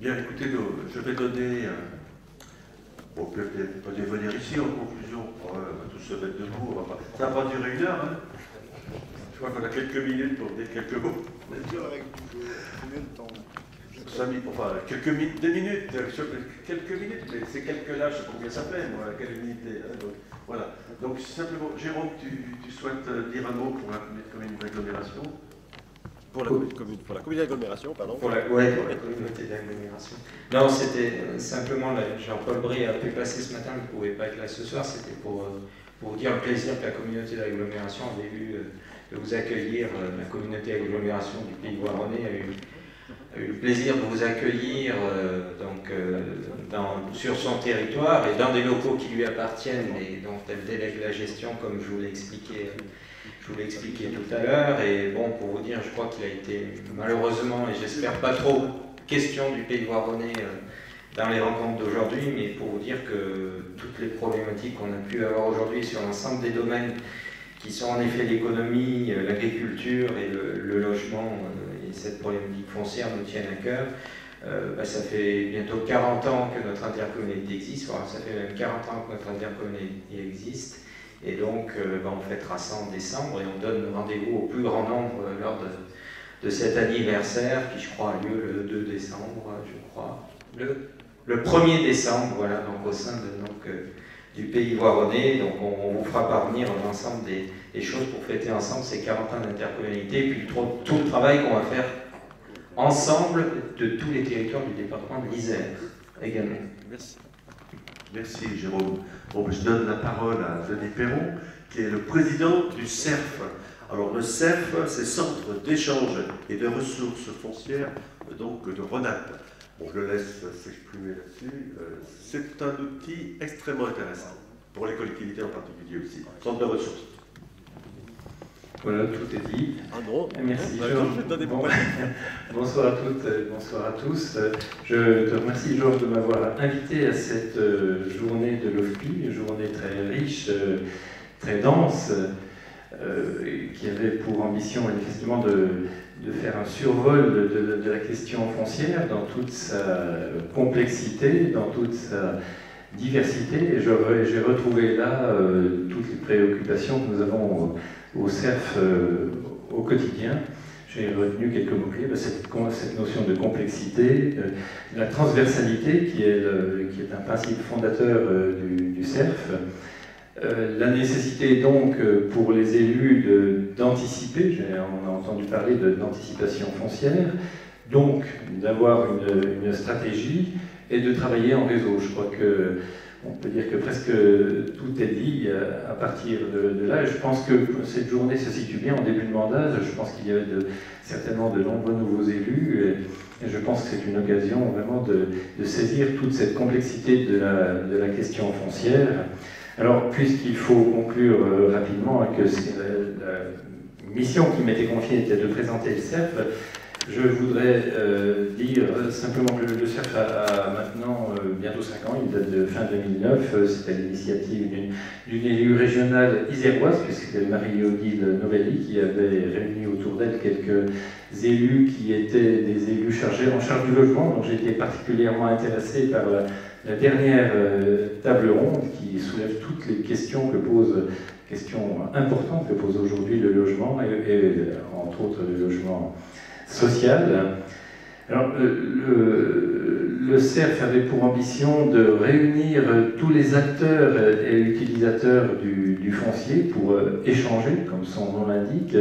Bien, écoutez, je vais donner, bon, peut-être pas venir ici en conclusion, on va tous se mettre debout, ça va pas durer une heure, hein. Je crois qu'on a quelques minutes pour dire quelques mots. Combien de temps? Enfin, quelques minutes, 2 minutes, quelques minutes, mais ces quelques-là, je sais pas combien ça fait, moi, quelle unité. Hein, donc, voilà. Donc, simplement, Jérôme, tu souhaites dire un mot pour la commune d'agglomération? Pour la commune d'agglomération, pardon. Pour la communauté d'agglomération. Non, c'était simplement, Jean-Paul Brie a pu passer ce matin, il ne pouvait pas être là ce soir, c'était pour vous dire le plaisir que la communauté d'agglomération avait eu de vous accueillir. La communauté d'agglomération du Pays Voironnais a eu le plaisir de vous accueillir sur son territoire et dans des locaux qui lui appartiennent et dont elle délègue la gestion, comme je vous l'ai expliqué tout à l'heure. Et bon, pour vous dire, je crois qu'il a été malheureusement, et j'espère pas trop, question du Pays Voironnais dans les rencontres d'aujourd'hui, mais pour vous dire que toutes les problématiques qu'on a pu avoir aujourd'hui sur l'ensemble des domaines qui sont en effet l'économie, l'agriculture et le logement, et cette problématique foncière nous tiennent à cœur. Ça fait bientôt 40 ans que notre intercommunalité existe, enfin, ça fait même 40 ans que notre intercommunalité existe, et donc on fêtera ça en décembre et on donne rendez-vous au plus grand nombre lors de cet anniversaire qui, je crois, a lieu le 2 décembre, je crois, le 1er décembre, voilà, donc au sein du Pays Voironnais. Donc on vous fera parvenir l'ensemble des choses pour fêter ensemble ces 40 ans d'intercommunalité et puis tout le travail qu'on va faire ensemble de tous les territoires du département de l'Isère également. Merci. Merci Jérôme. Bon, je donne la parole à Denis Perron, qui est le président du CERF. Alors le CERF, c'est Centre d'échange et de ressources foncières donc de Rhône-Alpes. Bon, je le laisse s'exprimer là-dessus. C'est un outil extrêmement intéressant, pour les collectivités en particulier aussi. Centre de ressources. Voilà, tout est dit. Ah non. Merci Georges. Bon, bonsoir à toutes, bonsoir à tous. Je te remercie Georges de m'avoir invité à cette journée de l'OFPI, une journée très riche, très dense, qui avait pour ambition manifestement de faire un survol de la question foncière dans toute sa complexité, dans toute sa diversité. Et j'ai retrouvé là toutes les préoccupations que nous avons au CERF au quotidien. J'ai retenu quelques mots-clés, cette notion de complexité, la transversalité qui est un principe fondateur du CERF, la nécessité donc pour les élus d'anticiper, on a entendu parler d'anticipation foncière, donc d'avoir une stratégie et de travailler en réseau. Je crois que on peut dire que presque tout est dit à partir de là. Et je pense que cette journée se situe bien en début de mandat. Je pense qu'il y avait certainement de nombreux nouveaux élus. Et je pense que c'est une occasion vraiment de saisir toute cette complexité de la question foncière. Alors, puisqu'il faut conclure rapidement et que la mission qui m'était confiée était de présenter le CERF, je voudrais dire simplement que le CERF a maintenant bientôt 5 ans, il date de fin 2009, c'était à l'initiative d'une élue régionale iséroise, puisque c'était Marie-Odile Novelli qui avait réuni autour d'elle quelques élus qui étaient des élus en charge du logement. Donc j'ai été particulièrement intéressé par la dernière table ronde qui soulève toutes les questions importantes que pose aujourd'hui le logement et entre autres le logement social. Alors, le CERF avait pour ambition de réunir tous les acteurs et utilisateurs du foncier pour échanger, comme son nom l'indique,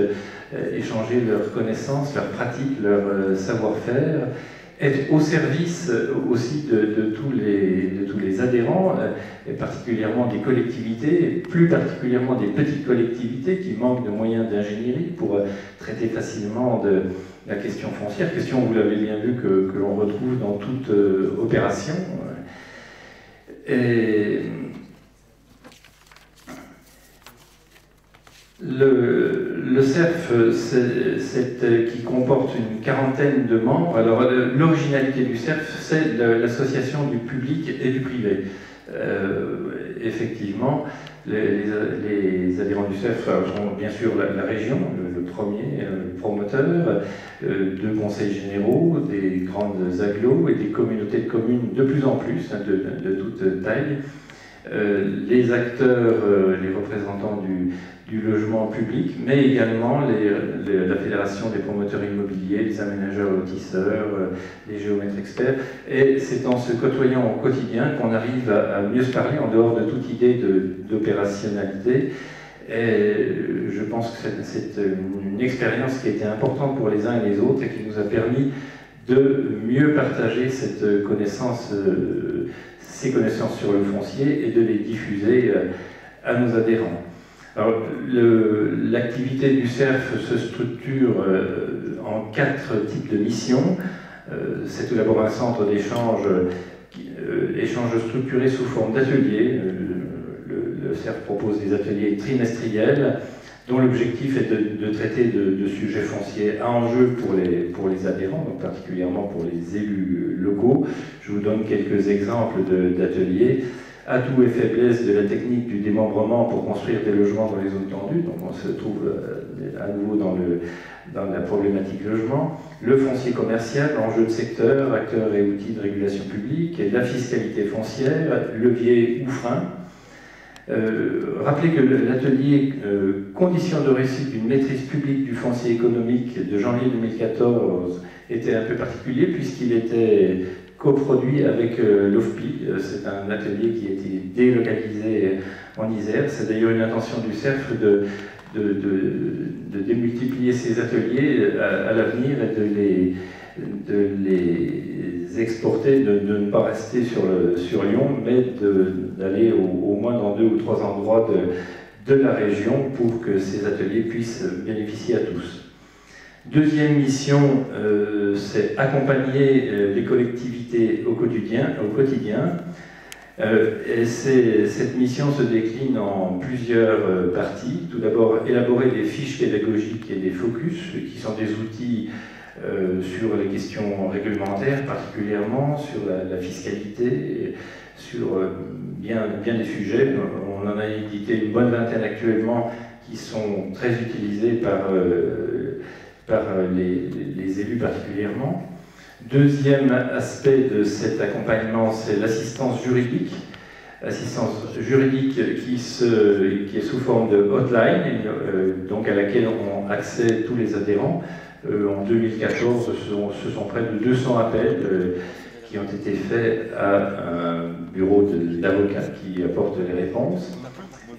échanger leurs connaissances, leurs pratiques, leur savoir-faire, être au service aussi de tous les adhérents, et particulièrement des collectivités, et plus particulièrement des petites collectivités qui manquent de moyens d'ingénierie pour traiter facilement de la question foncière, question, vous l'avez bien vu, que l'on retrouve dans toute opération. Et le CERF, qui comporte une quarantaine de membres. Alors, l'originalité du CERF, c'est l'association du public et du privé. Effectivement, Les adhérents du CERF sont bien sûr la région, le premier promoteur, deux conseils généraux, des grandes agglos et des communautés de communes de plus en plus, de toute taille. Les acteurs, les représentants du logement public, mais également la Fédération des promoteurs immobiliers, les aménageurs lotisseurs, les géomètres experts. Et c'est en se côtoyant au quotidien qu'on arrive à mieux se parler en dehors de toute idée d'opérationnalité. Et je pense que c'est une expérience qui a été importante pour les uns et les autres et qui nous a permis de mieux partager cette connaissance, ces connaissances sur le foncier et de les diffuser à nos adhérents. Alors, l'activité du CERF se structure en 4 types de missions. C'est tout d'abord un centre d'échange, échange structuré sous forme d'ateliers. Le CERF propose des ateliers trimestriels dont l'objectif est de traiter de sujets fonciers à enjeu pour les adhérents, donc particulièrement pour les élus locaux. Je vous donne quelques exemples d'ateliers. Atouts et faiblesses de la technique du démembrement pour construire des logements dans les zones tendues, donc on se trouve à nouveau dans la problématique logement. Le foncier commercial, enjeux de secteur, acteurs et outils de régulation publique, et la fiscalité foncière, levier ou frein. Rappelez que l'atelier Conditions de réussite d'une maîtrise publique du foncier économique de janvier 2014 était un peu particulier puisqu'il était coproduit avec l'OFPI. C'est un atelier qui a été délocalisé en Isère. C'est d'ailleurs une intention du CERF de démultiplier ces ateliers à l'avenir et de les exporter, de ne pas rester sur Lyon, mais d'aller au moins dans 2 ou 3 endroits de la région pour que ces ateliers puissent bénéficier à tous. Deuxième mission, c'est accompagner les collectivités au quotidien. Et cette mission se décline en plusieurs parties. Tout d'abord, élaborer des fiches pédagogiques et des focus, qui sont des outils sur les questions réglementaires, particulièrement sur la fiscalité, et sur bien des sujets. On en a édité une bonne vingtaine actuellement qui sont très utilisés par les élus particulièrement. Deuxième aspect de cet accompagnement, c'est l'assistance juridique. Assistance juridique qui est sous forme de hotline, donc à laquelle ont accès tous les adhérents. En 2014, ce sont près de 200 appels qui ont été faits à un bureau d'avocats qui apporte les réponses.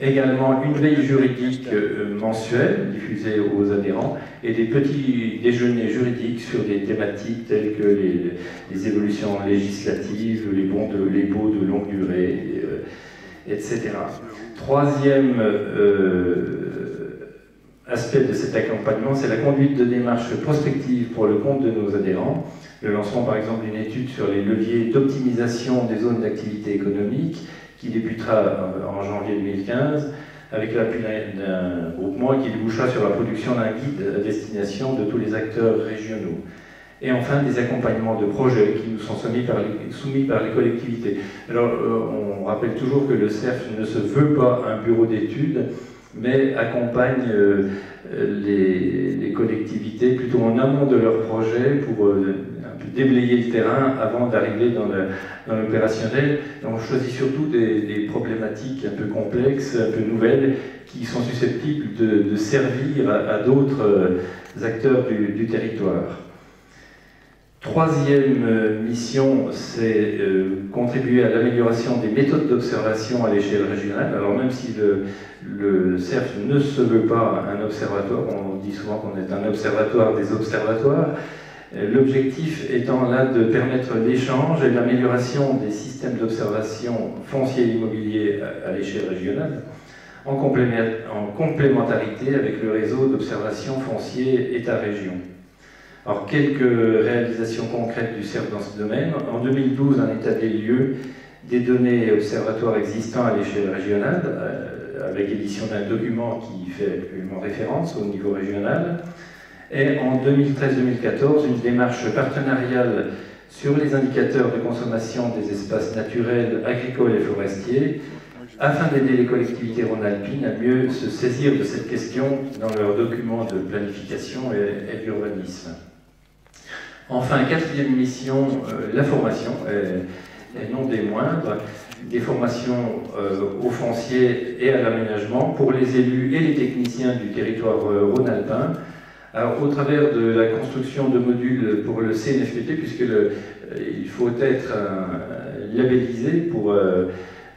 Également une veille juridique mensuelle diffusée aux adhérents et des petits déjeuners juridiques sur des thématiques telles que les évolutions législatives, les baux de longue durée, etc. Troisième aspect de cet accompagnement, c'est la conduite de démarches prospectives pour le compte de nos adhérents. Le lancement par exemple d'une étude sur les leviers d'optimisation des zones d'activité économique qui débutera en janvier 2015 avec l'appui d'un groupement et qui débouchera sur la production d'un guide à destination de tous les acteurs régionaux. Et enfin, des accompagnements de projets qui nous sont soumis par les collectivités. Alors, on rappelle toujours que le CERF ne se veut pas un bureau d'études, mais accompagne les collectivités plutôt en amont de leurs projets pour un peu déblayer le terrain avant d'arriver dans l'opérationnel. On choisit surtout des problématiques un peu complexes, un peu nouvelles, qui sont susceptibles de servir à d'autres acteurs du territoire. Troisième mission, c'est contribuer à l'amélioration des méthodes d'observation à l'échelle régionale. Alors même si le CERF ne se veut pas un observatoire, on dit souvent qu'on est un observatoire des observatoires, l'objectif étant là de permettre l'échange et l'amélioration des systèmes d'observation foncier et immobilier à l'échelle régionale, en complémentarité avec le réseau d'observation foncier État-région. Alors, quelques réalisations concrètes du CERF dans ce domaine. En 2012, un état des lieux des données observatoires existants à l'échelle régionale, avec édition d'un document qui fait actuellement référence au niveau régional. Et en 2013-2014, une démarche partenariale sur les indicateurs de consommation des espaces naturels, agricoles et forestiers, afin d'aider les collectivités rhône-alpines à mieux se saisir de cette question dans leurs documents de planification et d'urbanisme. Enfin, quatrième mission, la formation, et non des moindres, des formations au foncier et à l'aménagement pour les élus et les techniciens du territoire rhône-alpin, au travers de la construction de modules pour le CNFPT, puisque il faut être labellisé pour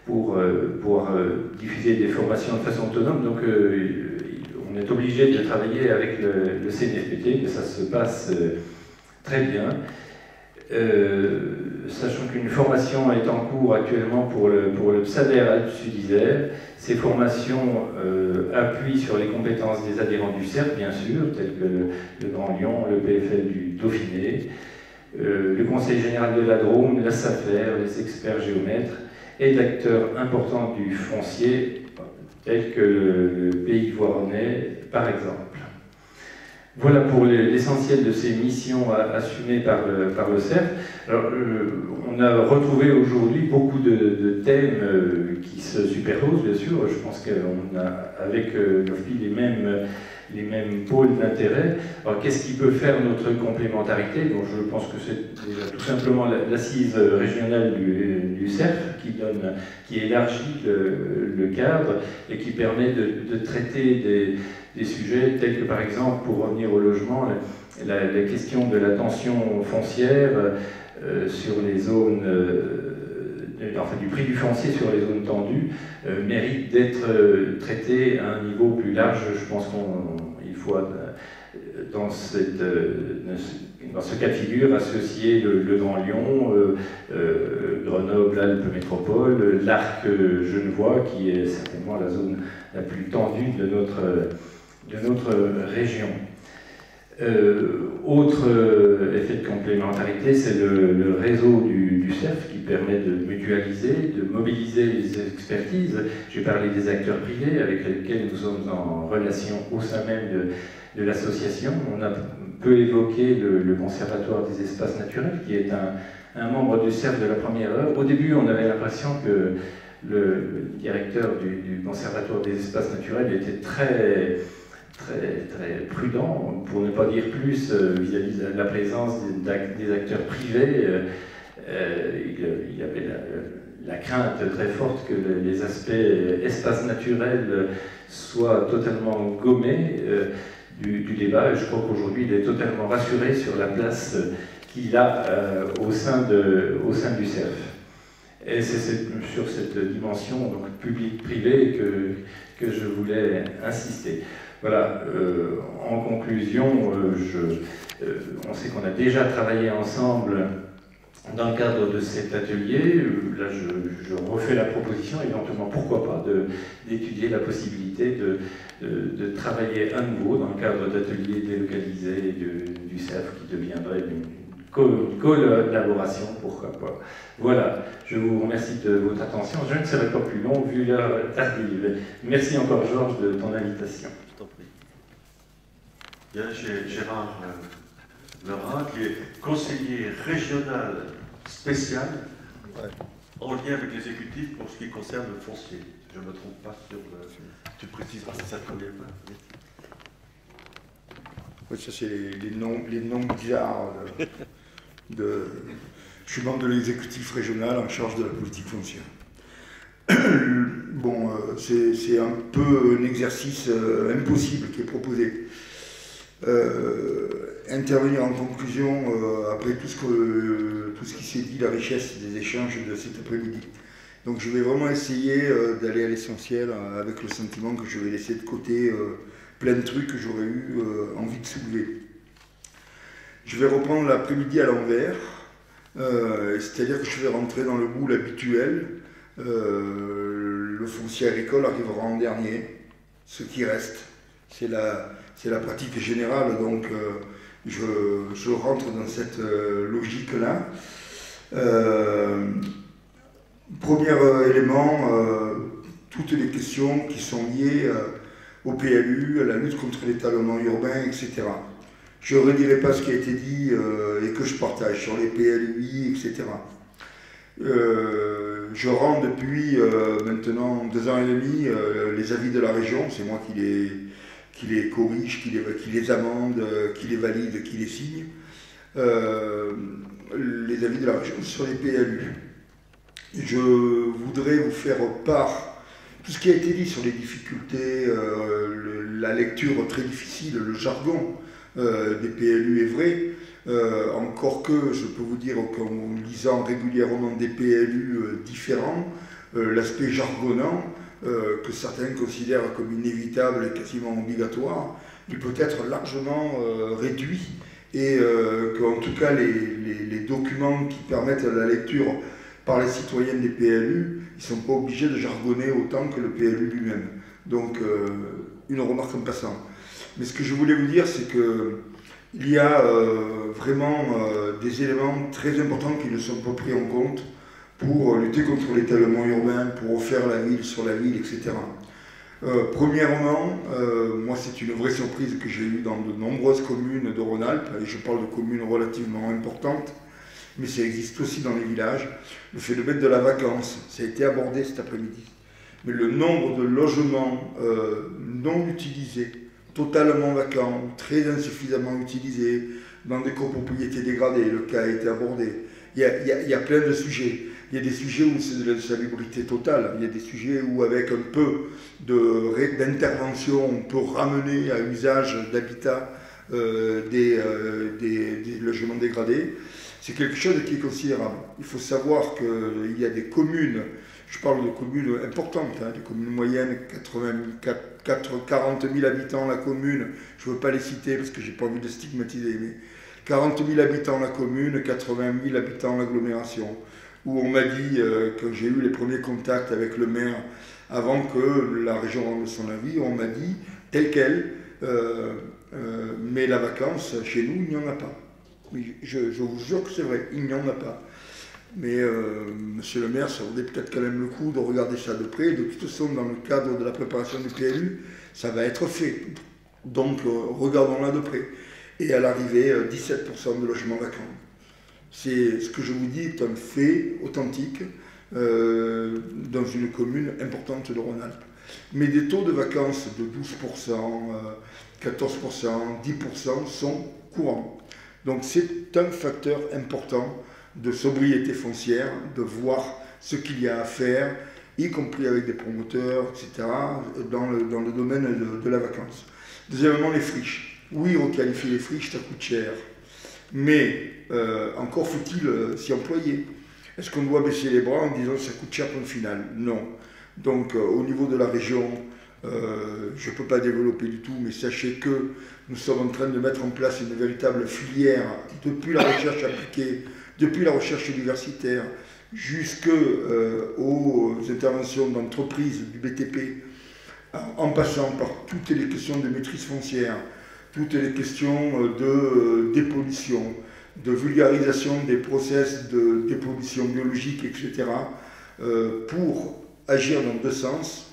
pouvoir diffuser des formations de façon autonome. Donc on est obligé de travailler avec le CNFPT, mais ça se passe très bien. Sachant qu'une formation est en cours actuellement pour le PSADER Alpes-Sud-Isère, ces formations appuient sur les compétences des adhérents du CERF, bien sûr, tels que le Grand Lyon, le PFL du Dauphiné, le Conseil général de la Drôme, la SAFER, les experts géomètres, et d'acteurs importants du foncier, tels que le Pays Voironnais, par exemple. Voilà pour l'essentiel de ces missions assumées par le CERF. Alors, on a retrouvé aujourd'hui beaucoup de thèmes qui se superposent, bien sûr. Je pense qu'on a avec l'OFPI les mêmes pôles d'intérêt. Alors, qu'est-ce qui peut faire notre complémentarité? Donc, je pense que c'est déjà tout simplement l'assise régionale du CERF qui élargit le cadre et qui permet de traiter des sujets tels que, par exemple, pour revenir au logement, la question de la tension foncière sur les zones, enfin du prix du foncier sur les zones tendues, mérite d'être traité à un niveau plus large. Je pense qu'il faut, dans ce cas de figure, associer le Grand Lyon, Grenoble, Alpes Métropole, l'Arc genevois, qui est certainement la zone la plus tendue de notre région. Autre effet de complémentarité, c'est le réseau du CERF qui permet de mutualiser, de mobiliser les expertises. J'ai parlé des acteurs privés avec lesquels nous sommes en relation au sein même de l'association. On a peu évoqué le Conservatoire des espaces naturels, qui est un membre du CERF de la première heure. Au début, on avait l'impression que le directeur du Conservatoire des espaces naturels était très prudent, pour ne pas dire plus, vis-à-vis de la présence des acteurs privés. Il avait la crainte très forte que les aspects espaces naturels soient totalement gommés du débat. Et je crois qu'aujourd'hui, il est totalement rassuré sur la place qu'il a au sein du CERF. Et c'est sur cette dimension public-privé que je voulais insister. Voilà, en conclusion, on sait qu'on a déjà travaillé ensemble dans le cadre de cet atelier. Là, je refais la proposition, éventuellement, pourquoi pas, d'étudier la possibilité de travailler à nouveau dans le cadre d'ateliers délocalisés du CERF, qui deviendrait une collaboration, pourquoi pas. Voilà, je vous remercie de votre attention. Je ne serai pas plus long vu l'heure tardive. Merci encore, Georges, de ton invitation. Je t'en prie. Il y a Gérard Lerat, qui est conseiller régional spécial en lien avec l'exécutif pour ce qui concerne le foncier. Je ne me trompe pas sur le... Tu précises parce que ça ne te convient pas. Oui, ça c'est les noms bizarres de... Je suis membre de l'exécutif régional en charge de la politique foncière. Bon, c'est un peu un exercice impossible qui est proposé. Intervenir en conclusion après tout ce qui s'est dit, la richesse des échanges de cet après-midi. Donc je vais vraiment essayer d'aller à l'essentiel avec le sentiment que je vais laisser de côté plein de trucs que j'aurais eu envie de soulever. Je vais reprendre l'après-midi à l'envers, c'est-à-dire que je vais rentrer dans le moule habituel. Le foncier agricole arrivera en dernier, ce qui reste, c'est la pratique générale, donc je rentre dans cette logique-là. Premier élément, toutes les questions qui sont liées au PLU, à la lutte contre l'étalement urbain, etc. Je ne redirai pas ce qui a été dit et que je partage sur les PLUI, etc. je rends depuis maintenant 2 ans et demi les avis de la région, c'est moi qui les corrige, qui les amende, qui les valide, qui les signe. Les avis de la région sur les PLU. Je voudrais vous faire part tout ce qui a été dit sur les difficultés, la lecture très difficile, le jargon des PLU est vrai. Encore que je peux vous dire qu'en lisant régulièrement des PLU différents, l'aspect jargonnant, que certains considèrent comme inévitable et quasiment obligatoire, il peut être largement réduit et qu'en tout cas les documents qui permettent la lecture par les citoyens des PLU, ils ne sont pas obligés de jargonner autant que le PLU lui-même. Donc une remarque en passant. Mais ce que je voulais vous dire, c'est qu'il y a vraiment des éléments très importants qui ne sont pas pris en compte pour lutter contre l'étalement urbain, pour refaire la ville sur la ville, etc. Premièrement, moi c'est une vraie surprise que j'ai eue dans de nombreuses communes de Rhône-Alpes, et je parle de communes relativement importantes, mais ça existe aussi dans les villages, le fait de mettre de la vacance, ça a été abordé cet après-midi. Mais le nombre de logements non utilisés, totalement vacants, très insuffisamment utilisés, dans des copropriétés dégradées, le cas a été abordé. Il y a plein de sujets. Il y a des sujets où c'est de l'insalubrité totale. Il y a des sujets où, avec un peu d'intervention, on peut ramener à usage d'habitat des logements dégradés. C'est quelque chose qui est considérable. Il faut savoir qu'il y a des communes, je parle de communes importantes, hein, des communes moyennes, 40 000 habitants la commune, je ne veux pas les citer parce que je n'ai pas envie de stigmatiser, mais 40 000 habitants la commune, 80 000 habitants l'agglomération, où on m'a dit, quand j'ai eu les premiers contacts avec le maire, avant que la région rende son avis, on m'a dit, tel quel, mais la vacance, chez nous, il n'y en a pas. Je vous jure que c'est vrai, il n'y en a pas. Mais monsieur le maire, ça vaudrait peut-être quand même le coup de regarder ça de près. De toute façon, dans le cadre de la préparation du PLU, ça va être fait. Donc, regardons-la de près. Et à l'arrivée, 17% de logements vacants. C'est ce que je vous dis est un fait authentique dans une commune importante de Rhône-Alpes. Mais des taux de vacances de 12%, 14%, 10% sont courants. Donc c'est un facteur important de sobriété foncière, de voir ce qu'il y a à faire, y compris avec des promoteurs, etc., dans le domaine de la vacance. Deuxièmement, les friches. Oui, requalifier les friches, ça coûte cher. Mais encore faut-il s'y employer. Est-ce qu'on doit baisser les bras en disant que ça coûte cher pour le final? Non. Donc au niveau de la région, je ne peux pas développer du tout, mais sachez que nous sommes en train de mettre en place une véritable filière depuis la recherche appliquée, depuis la recherche universitaire, jusqu'aux interventions d'entreprises du BTP, en passant par toutes les questions de maîtrise foncière, toutes les questions de dépollution, de vulgarisation des process de dépollution biologique, etc., pour agir dans deux sens,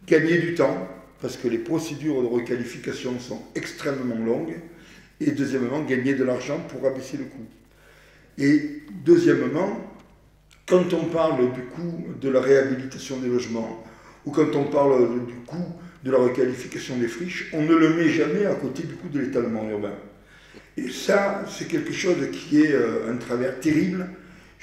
gagner du temps, parce que les procédures de requalification sont extrêmement longues, et deuxièmement, gagner de l'argent pour abaisser le coût. Et deuxièmement, quand on parle du coût de la réhabilitation des logements, ou quand on parle du coût de la requalification des friches, on ne le met jamais à côté du coût de l'étalement urbain. Et ça, c'est quelque chose qui est un travers terrible.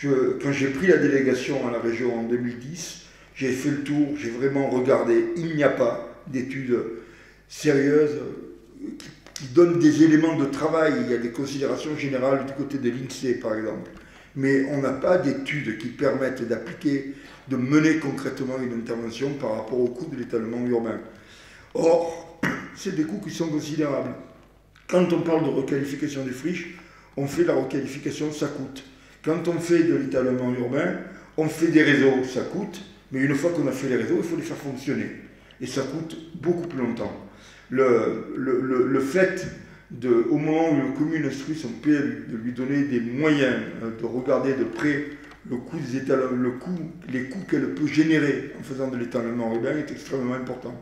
Quand j'ai pris la délégation à la région en 2010, j'ai fait le tour, j'ai vraiment regardé, il n'y a pas d'études sérieuses qui donnent des éléments de travail. Il y a des considérations générales du côté de l'INSEE, par exemple. Mais on n'a pas d'études qui permettent d'appliquer, de mener concrètement une intervention par rapport au coût de l'étalement urbain. Or, c'est des coûts qui sont considérables. Quand on parle de requalification des friches, on fait la requalification, ça coûte. Quand on fait de l'étalement urbain, on fait des réseaux, ça coûte. Mais une fois qu'on a fait les réseaux, il faut les faire fonctionner. Et ça coûte beaucoup plus longtemps. Le fait, au moment où une commune instruit son PLU, de lui donner des moyens de regarder de près le coût des les coûts qu'elle peut générer en faisant de l'étalement urbain est extrêmement important.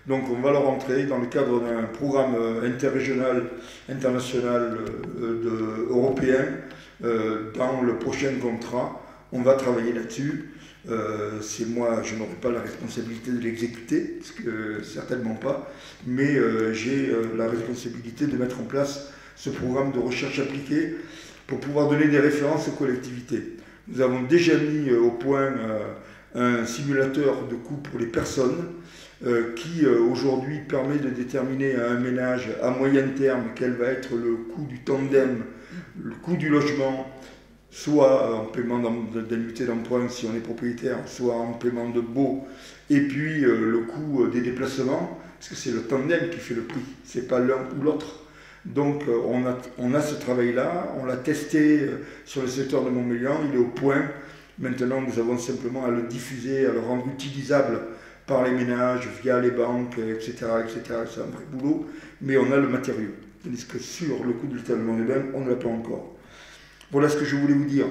Donc on va le rentrer dans le cadre d'un programme interrégional, international, européen, dans le prochain contrat. On va travailler là-dessus. c'est moi, je n'aurai pas la responsabilité de l'exécuter, parce que certainement pas, mais j'ai la responsabilité de mettre en place ce programme de recherche appliquée pour pouvoir donner des références aux collectivités. Nous avons déjà mis au point un simulateur de coûts pour les personnes qui aujourd'hui permet de déterminer à un ménage à moyen terme quel va être le coût du tandem, le coût du logement, soit en paiement d'indemnité d'emprunt si on est propriétaire, soit en paiement de baux, et puis le coût des déplacements, parce que c'est le tandem qui fait le prix, c'est pas l'un ou l'autre. Donc on a ce travail-là, on l'a testé sur le secteur de Montmélian, il est au point. Maintenant, nous avons simplement à le diffuser, à le rendre utilisable par les ménages, via les banques, etc. C'est un vrai boulot, mais on a le matériau. Tandis que sur le coût de l'étalement des bains, on ne l'a pas encore. Voilà ce que je voulais vous dire.